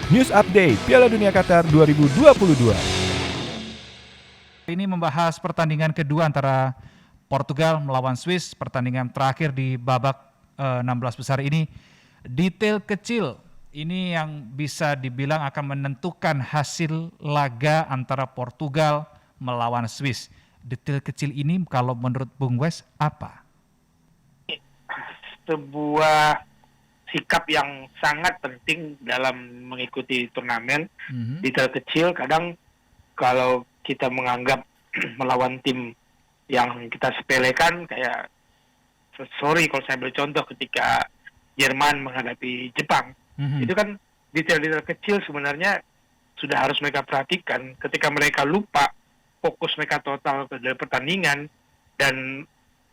News Update Piala Dunia Qatar 2022. Ini membahas pertandingan kedua antara Portugal melawan Swiss, pertandingan terakhir di babak 16 besar ini. Detail kecil ini yang bisa dibilang akan menentukan hasil laga antara Portugal melawan Swiss. Detail kecil ini kalau menurut Bung Wes apa? Sebuah sikap yang sangat penting dalam mengikuti turnamen. Detail kecil kadang kalau kita menganggap melawan tim yang kita sepelekan, kayak sorry kalau saya bercontoh ketika Jerman menghadapi Jepang, itu kan detail-detail kecil sebenarnya sudah harus mereka perhatikan. Ketika mereka lupa, fokus mereka total ke dalam pertandingan, dan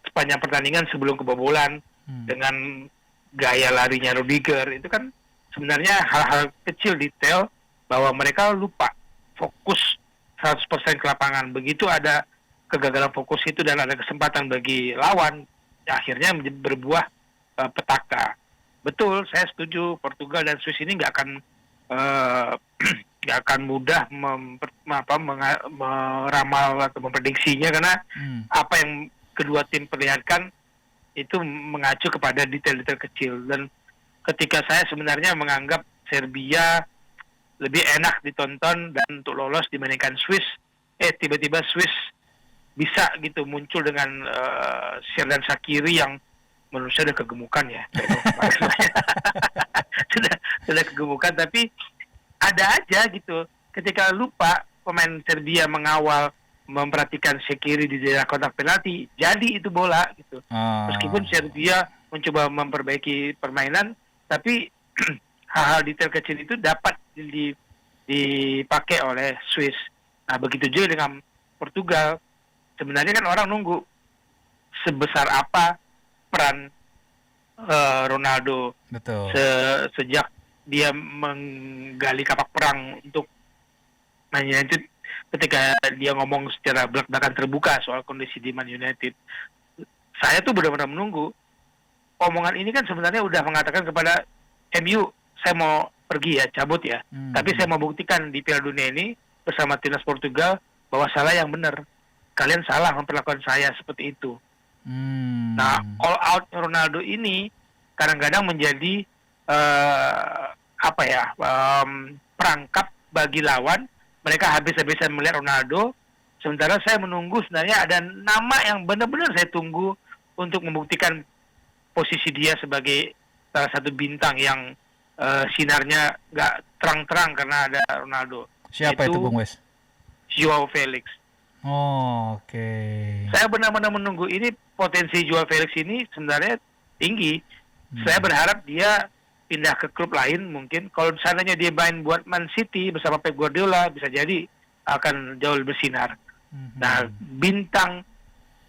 sepanjang pertandingan sebelum kebobolan dengan gaya larinya Rudiger, itu kan sebenarnya hal-hal kecil detail bahwa mereka lupa fokus 100% ke lapangan. Begitu ada kegagalan fokus itu dan ada kesempatan bagi lawan, akhirnya berbuah petaka. Betul, saya setuju Portugal dan Swiss ini nggak akan mudah meramal atau memprediksinya, karena apa yang kedua tim perlihatkan itu mengacu kepada detail-detail kecil. Dan ketika saya sebenarnya menganggap Serbia lebih enak ditonton dan untuk lolos dibandingkan Swiss, tiba-tiba Swiss bisa gitu muncul dengan Xherdan Shaqiri yang menurut saya sudah kegemukan ya. sudah kegemukan, tapi ada aja gitu ketika lupa pemain Serbia mengawal, memperhatikan Shaqiri di daerah kotak penalti, jadi itu bola gitu. Meskipun Serbia mencoba memperbaiki permainan, tapi hal-hal detail kecil itu dapat dipakai oleh Swiss. Nah, begitu juga dengan Portugal. Sebenarnya kan orang nunggu sebesar apa peran Ronaldo. Betul. Sejak dia menggali kapak perang untuk Man United, ketika dia ngomong secara belak-belakan terbuka soal kondisi di Man United, saya tuh benar-benar menunggu. Omongan ini kan sebenarnya udah mengatakan kepada MU, saya mau pergi ya, cabut ya. Tapi saya mau buktikan di Piala Dunia ini bersama timnas Portugal bahwa salah yang benar. Kalian salah memperlakukan saya seperti itu. Nah, all out Ronaldo ini kadang-kadang menjadi perangkap bagi lawan. Mereka habis-habisan melihat Ronaldo, sementara saya menunggu sebenarnya ada nama yang benar-benar saya tunggu untuk membuktikan posisi dia sebagai salah satu bintang yang sinarnya nggak terang-terang karena ada Ronaldo. Siapa itu Bung Wes? Joao Felix. Oke. Saya benar-benar menunggu ini. Potensi Joao Felix ini sebenarnya tinggi. Saya berharap dia pindah ke klub lain mungkin. Kalau seandainya dia main buat Man City bersama Pep Guardiola, bisa jadi akan jauh lebih bersinar. Nah, bintang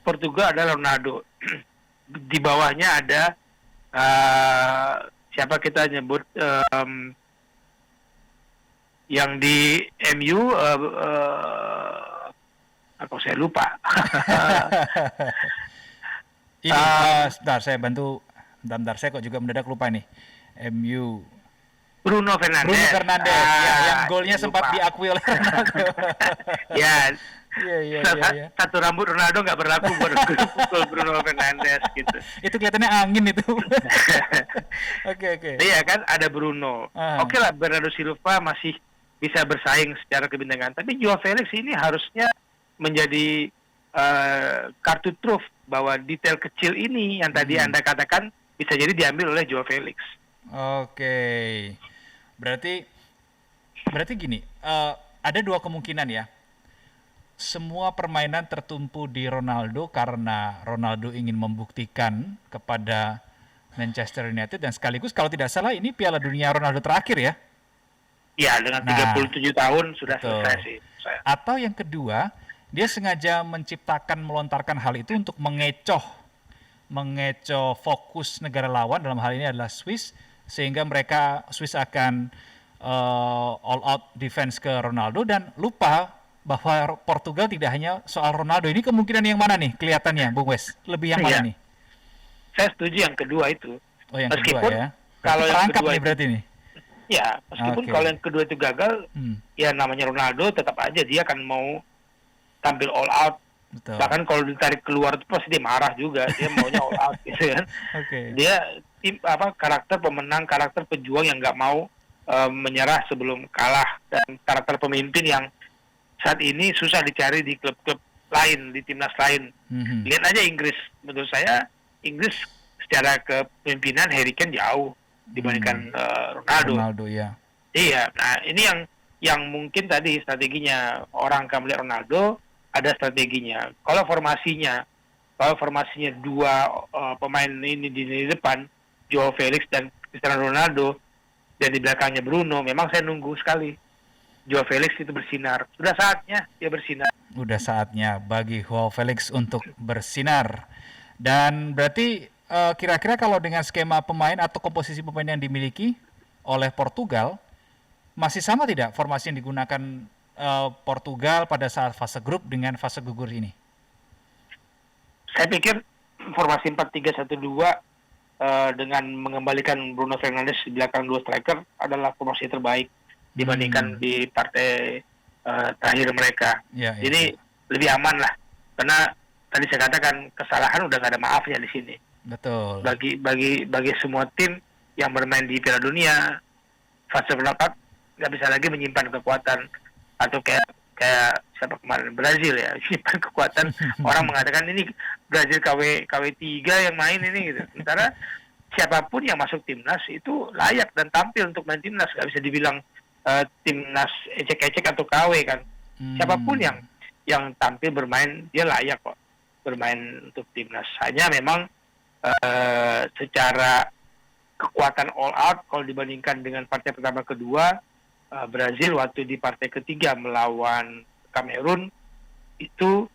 Portugal adalah Ronaldo. Di bawahnya ada siapa kita nyebut yang di MU, atau saya lupa. Ini sebentar saya bantu. Bentar, saya kok juga mendadak lupa nih. MU. Bruno Fernandes. Ya, yang golnya sempat diakui oleh Ronaldo. Ya. Iya. Satu rambut Ronaldo nggak berlaku buat Bruno Fernandes gitu. Itu kelihatannya angin itu. Oke. Iya kan, ada Bruno. Oke lah, Bernardo Silva masih bisa bersaing secara kebintangan. Tapi Joao Felix ini harusnya menjadi kartu truf bahwa detail kecil ini yang tadi Anda katakan bisa jadi diambil oleh Joao Felix. Oke. Berarti gini, ada dua kemungkinan ya. Semua permainan tertumpu di Ronaldo karena Ronaldo ingin membuktikan kepada Manchester United, dan sekaligus kalau tidak salah ini Piala Dunia Ronaldo terakhir ya. Iya, dengan 37 tahun sudah selesai sih. Atau yang kedua, dia sengaja melontarkan hal itu untuk mengecoh fokus negara lawan, dalam hal ini adalah Swiss, sehingga Swiss akan all out defense ke Ronaldo dan lupa bahwa Portugal tidak hanya soal Ronaldo. Ini kemungkinan yang mana nih kelihatannya, Bung Wes? Lebih yang mana nih? Saya setuju yang kedua itu. Oh, yang Meskipun kedua ya. Kalau yang perangkap kedua nih berarti nih. Ya, meskipun Oke. kalau yang kedua itu gagal, Hmm, ya namanya Ronaldo tetap aja dia akan mau tampil all out. betul. Bahkan kalau ditarik keluar itu pasti dia marah juga, dia maunya all out gitu kan. Oke. Dia karakter pemenang, karakter pejuang yang nggak mau menyerah sebelum kalah, dan karakter pemimpin yang saat ini susah dicari di klub-klub lain, di timnas lain. Mhm. Lihat aja Inggris, menurut saya Inggris secara kepemimpinan Harry Kane jauh dibandingkan Ronaldo. Ronaldo ya. Iya, nah ini yang mungkin tadi strateginya orang akan melihat Ronaldo, ada strateginya. Kalau formasinya dua pemain ini di depan, Joao Felix dan Cristiano Ronaldo, dan di belakangnya Bruno, memang saya nunggu sekali Joao Felix itu bersinar. Sudah saatnya dia bersinar. Udah saatnya bagi Joao Felix untuk bersinar. Dan berarti kira-kira kalau dengan skema pemain atau komposisi pemain yang dimiliki oleh Portugal, masih sama tidak formasi yang digunakan Portugal pada saat fase grup dengan fase gugur ini? Saya pikir formasi 4-3-1-2 dengan mengembalikan Bruno Fernandes di belakang dua striker adalah formasi terbaik dibandingkan di partai terakhir mereka. Ya, ya. Jadi lebih aman lah, karena tadi saya katakan kesalahan udah nggak ada maafnya di sini. Betul. Bagi semua tim yang bermain di Piala Dunia fase perempat nggak bisa lagi menyimpan kekuatan, atau kayak siapa kemarin, Brazil ya, menyimpan kekuatan. Orang mengatakan ini Brazil KW3 yang main ini gitu. Sementara siapapun yang masuk timnas itu layak dan tampil untuk main timnas, nggak bisa dibilang timnas ecek-ecek atau KW kan. Siapapun yang tampil bermain, dia layak kok bermain untuk timnas. Hanya memang secara kekuatan all out kalau dibandingkan dengan partai pertama kedua, Brazil waktu di partai ketiga melawan Kamerun itu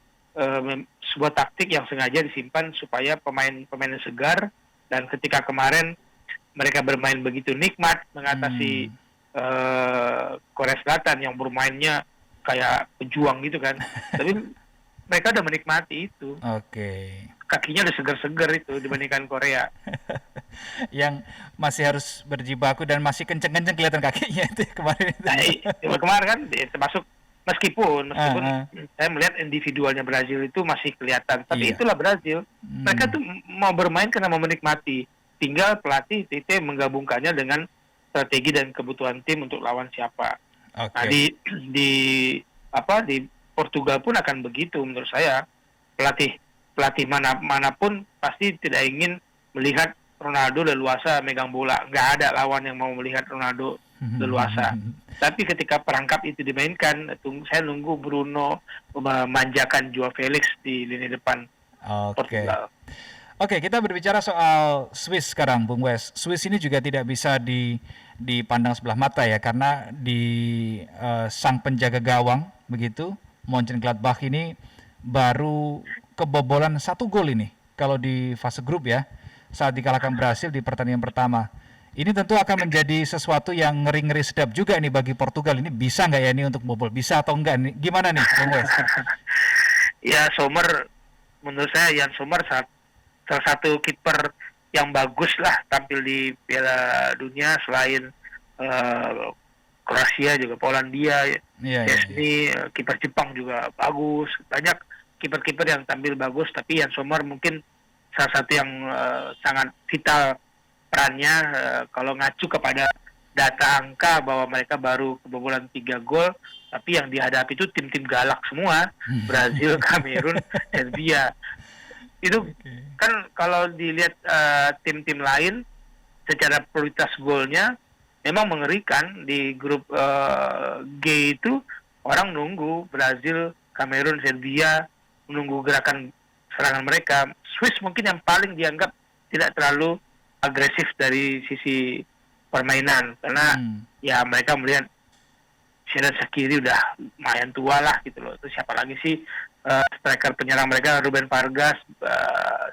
sebuah taktik yang sengaja disimpan supaya pemain-pemain segar, dan ketika kemarin mereka bermain begitu nikmat mengatasi Korea Selatan yang bermainnya kayak pejuang gitu kan. Tapi mereka udah menikmati itu. Oke. Kakinya udah segar-segar itu dibandingkan Korea. Yang masih harus berjibaku dan masih kenceng-kenceng kelihatan kakinya itu kemarin itu. Nah, kemarin kan termasuk meskipun saya melihat individualnya Brazil itu masih kelihatan, tapi itulah Brazil. Mereka tuh mau bermain karena mau menikmati. Tinggal pelatih Tite menggabungkannya dengan strategi dan kebutuhan tim untuk lawan siapa. Nah, di Portugal pun akan begitu menurut saya. Pelatih manapun pasti tidak ingin melihat Ronaldo leluasa megang bola. Nggak ada lawan yang mau melihat Ronaldo leluasa. Tapi ketika perangkap itu dimainkan, saya nunggu Bruno memanjakan Joao Felix di lini depan Portugal. Oke, kita berbicara soal Swiss sekarang, Bung Wes. Swiss ini juga tidak bisa dipandang sebelah mata ya, karena di sang penjaga gawang begitu, Mönchengladbach ini baru kebobolan 1 gol ini kalau di fase grup ya, saat dikalahkan Brasil di pertandingan pertama. Ini tentu akan menjadi sesuatu yang ngeri-ngeri sedap juga ini bagi Portugal. Ini bisa nggak ya ini untuk bobol? Bisa atau enggak nih? Gimana nih, Bung Wes? Ya, Sommer, menurut saya Jan Sommer salah satu kiper yang bagus lah tampil di Piala Dunia, selain Kroasia juga Polandia, Chesney, kiper Jepang juga bagus. Banyak kiper-kiper yang tampil bagus, tapi Jan Sommer mungkin salah satu yang sangat vital perannya kalau ngacu kepada data angka bahwa mereka baru kebobolan 3 gol, tapi yang dihadapi itu tim-tim galak semua, Brazil, Kamerun, Serbia. Itu kan kalau dilihat tim-tim lain secara prioritas golnya memang mengerikan. Di grup G itu orang nunggu Brazil, Kamerun, Serbia, menunggu gerakan serangan mereka. Swiss mungkin yang paling dianggap tidak terlalu agresif dari sisi permainan, karena ya mereka melihat Xherdan Shaqiri udah lumayan tua lah gitu loh. Terus siapa lagi sih striker penyerang mereka, Ruben Vargas,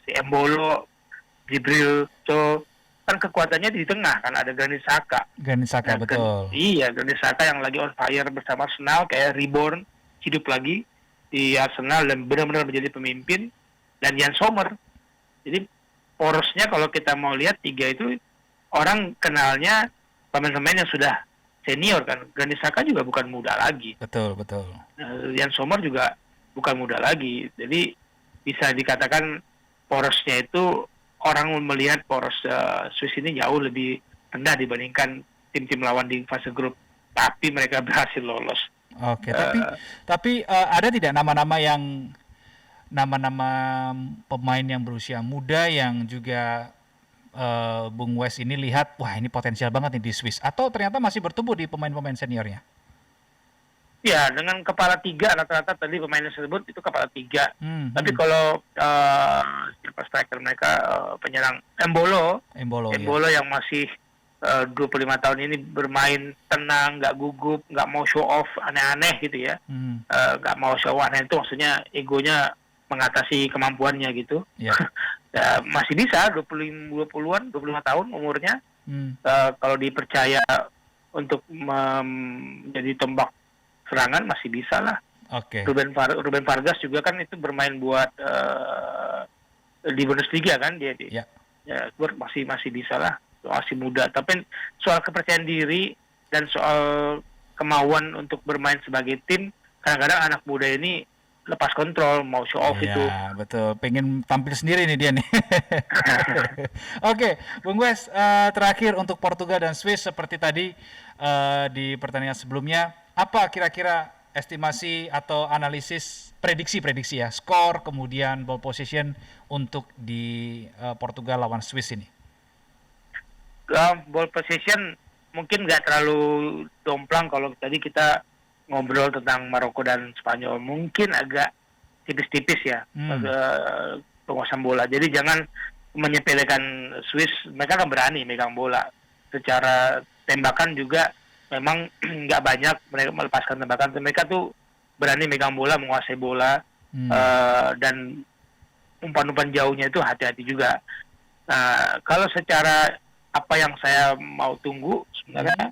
si Embolo, Jibril. So kan kekuatannya di tengah kan, ada Granit Xhaka. Betul. Iya, Granit Xhaka yang lagi on fire bersama Arsenal, kayak reborn, hidup lagi di Arsenal dan benar-benar menjadi pemimpin. Dan Jan Sommer. Jadi porosnya kalau kita mau lihat 3 itu orang kenalnya pemain-pemain yang sudah senior kan. Granit Xhaka juga bukan muda lagi. Betul. Jan Sommer juga bukan muda lagi. Jadi bisa dikatakan porosnya itu, orang melihat poros Swiss ini jauh lebih rendah dibandingkan tim-tim lawan di fase grup. Tapi mereka berhasil lolos. Oke, tapi ada tidak nama-nama pemain yang berusia muda yang juga Bung Wes ini lihat, wah ini potensial banget nih di Swiss, atau ternyata masih bertumbuh di pemain-pemain seniornya? Ya, dengan kepala 3 rata-rata tadi pemain tersebut itu kepala 3. Tapi Hmm. kalau siapa striker mereka, penyerang Embolo Ya. yang masih 25 tahun ini bermain tenang, nggak gugup, nggak mau show off aneh-aneh gitu ya. Nggak mau show off aneh itu maksudnya egonya mengatasi kemampuannya gitu. Ya. Ya, masih bisa 20-an, 25 tahun umurnya. Kalau dipercaya untuk menjadi tombak serangan masih bisa lah. Oke. Ruben Vargas juga kan itu bermain buat di Bundesliga kan dia. Ya. Ya, masih bisa lah, masih muda. Tapi soal kepercayaan diri dan soal kemauan untuk bermain sebagai tim, kadang-kadang anak muda ini lepas kontrol, mau show off itu. Iya, betul. Pengen tampil sendiri nih dia nih. Oke, Bung Wes, terakhir untuk Portugal dan Swiss seperti tadi di pertandingan sebelumnya, apa kira-kira estimasi atau analisis prediksi ya, skor kemudian ball position untuk di Portugal lawan Swiss ini? Ball position mungkin nggak terlalu domplang. Kalau tadi kita ngobrol tentang Maroko dan Spanyol, mungkin agak tipis-tipis ya penguasaan bola. Jadi jangan menyepelekan Swiss, mereka kan berani megang bola. Secara tembakan juga memang nggak banyak mereka melepaskan tembakan. Mereka tuh berani megang bola, menguasai bola, dan umpan-umpan jauhnya itu hati-hati juga. Nah, kalau secara apa yang saya mau tunggu sebenarnya,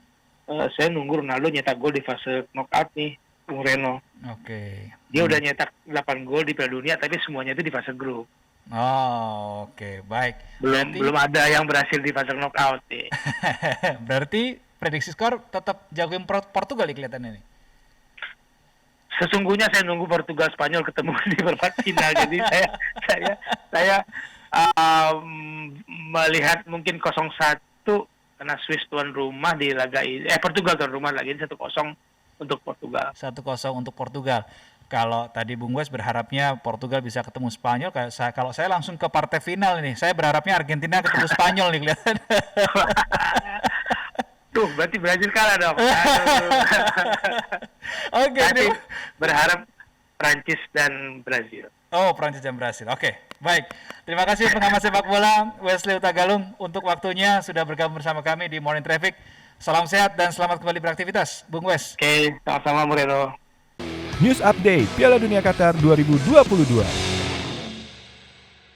saya nunggu Ronaldo nyetak gol di fase knockout nih, Bung Reno. Oke. Dia udah nyetak 8 gol di Piala Dunia, tapi semuanya itu di fase grup. Oh, oke, baik. Belum ada yang berhasil di fase knockout nih. Berarti prediksi skor tetap jagoin Portugal nih kelihatannya nih. Sesungguhnya saya nunggu Portugal Spanyol ketemu di perempat final. Jadi saya melihat mungkin 0-1 karena Swiss tuan rumah di laga ini. Portugal tuan rumah lagi 1-0 untuk Portugal. 1-0 untuk Portugal. Kalau tadi Bung Wes berharapnya Portugal bisa ketemu Spanyol, kalau saya langsung ke partai final nih. Saya berharapnya Argentina ketemu Spanyol nih kelihatan. Tuh, berarti Brazil kalah dong. Oke, Tapi berharap Prancis dan Brazil. Oh, Prancis dan Brasil. Oke, baik. Terima kasih pengamat sepak bola Wesley Utagalung untuk waktunya sudah bergabung bersama kami di Morning Traffic. Salam sehat dan selamat kembali beraktivitas, Bung Wes. Oke, sama-sama Moreno. News Update Piala Dunia Qatar 2022.